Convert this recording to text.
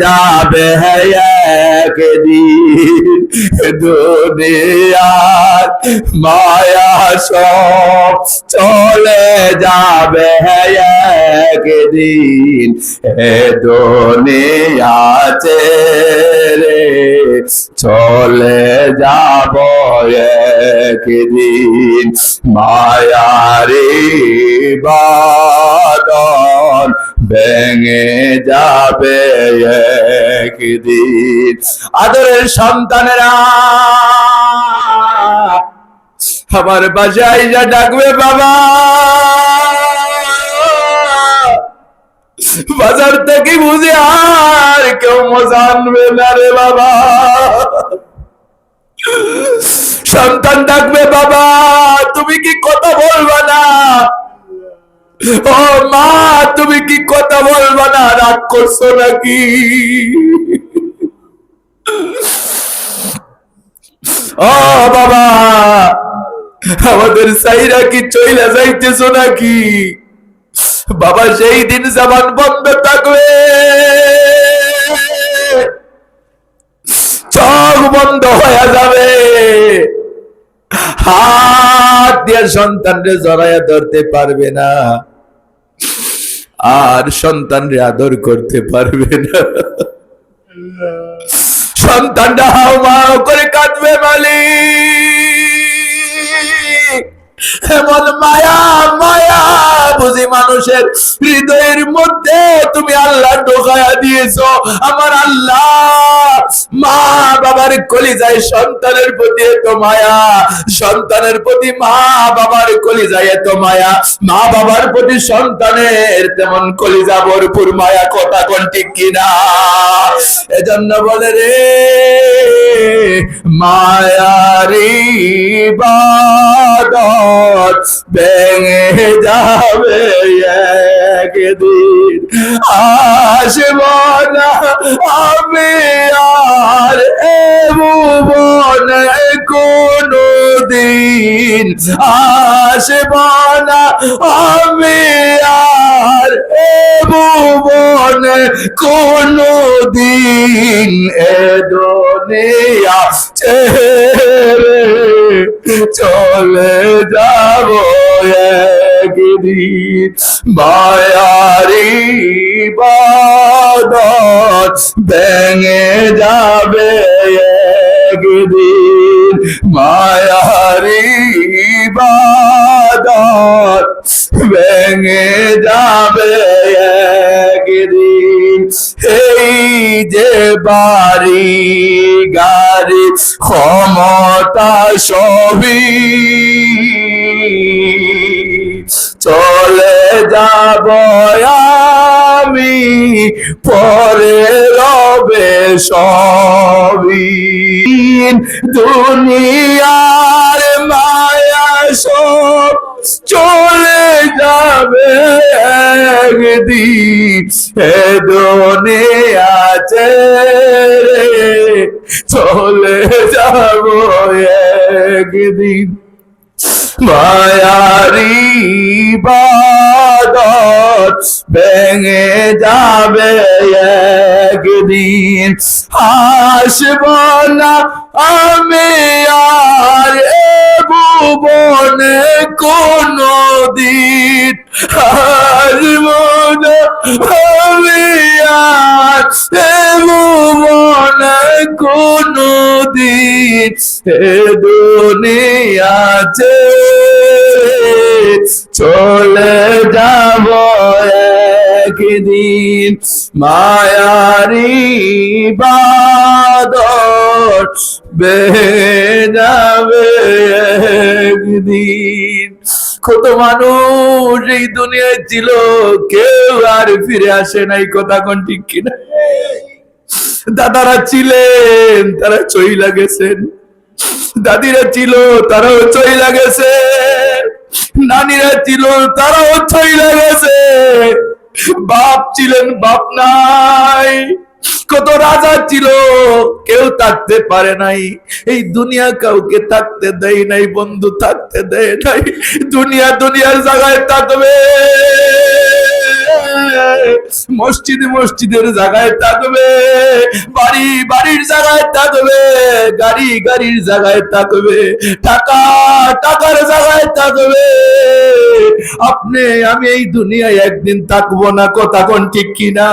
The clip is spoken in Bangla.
যাবে একদিন দুনিয়ার মায়া সব চলে যাবে একদিন এ দুনিয়া ছেড়ে চলে যাব একদিন মায়ারি বাঁধন ভেঙে যাবে একদিন। আদরের সন্তানেরা আমার বাসায় যা ডাকবে বাবা, বাজার থেকে বুঝে আর কেউ মজা আনবে না রে বাবা। সন্তান ডাকবে বাবা, তুমি কি কথা বলবা না? ও মা, তুমি কি কথা বলবা না? রাগ করছো নাকি? ও বাবা, আমাদের সাইরা কি চইলা যাইতেছো নাকি? বাবা, সেই দিন জবান বন্ধ থাকবে, চোখ বন্ধ হয়ে যাবে, হাত দিয়ে সন্তানরে জড়াইয়া ধরতে পারবে না, আর সন্তানরে আদর করতে পারবে না। সন্তানটা হাও মাও করে কাঁদবে, মালিক এমন মায়া মায়া বুঝি মানুষের হৃদয়ের মধ্যে তুমি আল্লাহ ঢোকায়া দিয়েছো। আমার আল্লাহ মা বাবার কলিজায় সন্তানের প্রতি এত মায়া, সন্তানের প্রতি মা বাবার কলিজায় এত মায়া, মা বাবার প্রতি সন্তানের তেমন কলিজা ভরপুর মায়া। কথা কোন ঠিক কিনা? এজন্য বলে রে মায়ারি বাঁধন ভেঙে যাবে একদিন, আসব না আমি আর এ ভুবনে কোনো দিন, আসব না আমি আর এ ভুবনে কোনো দিন, এ দুনিয়া ছেড়ে চলে যাব একদিন মায়ারি বাঁধন ভেঙে যাবে একদিন, মায়ারি বাঁধন ভেঙে যাবে একদিন। এই যে বাড়ি গাড়ি ক্ষমতা সবই চলে যাব আমি, পরে রবে সবই, দুনিয়ার মায়া সব চলে যাবে একদিন, এ দুনিয়া ছেড়ে চলে যাব একদিন মায়ারি বাঁধন ভেঙে যাবে একদিন, আসব না আমি আর এ ভুবনে কোনো দিন, আসব না আমি আর এ ভুবনে কোনো দিন, এ দুনিয়া চলে যাব একদিন মায়ারি বাঁধন ভেঙে যাবে একদিন। কত মানুষ এই দুনিয়ায় ছিল, কেউ আর ফিরে আসে নাই। কথা কোন ঠিক কিনা? দাদারা ছিলেন, তারা চইলা গেছেন, দাদিরা ছিল, তারাও চইলা গেছে, নানিরা ছিল, তারাও চইলা গেছে, বাপ ছিলেন, বাপ নাই, কত রাজা ছিল, কেউ থাকতে পারে নাই। এই দুনিয়া কাউকে থাকতে দেয় নাই, বন্ধু থাকতে দেয় নাই। দুনিয়া দুনিয়ার জায়গায় থাকবে, মসজিদ মসজিদের জায়গায় থাকবে, বাড়ি বাড়ির জায়গায় থাকবে, গাড়ি গাড়ির জায়গায় থাকবে, টাকা টাকার জায়গায় থাকবে। আপনি আমি এই দুনিয়ায় একদিন থাকবো না, কথা কোন ঠিক কিনা?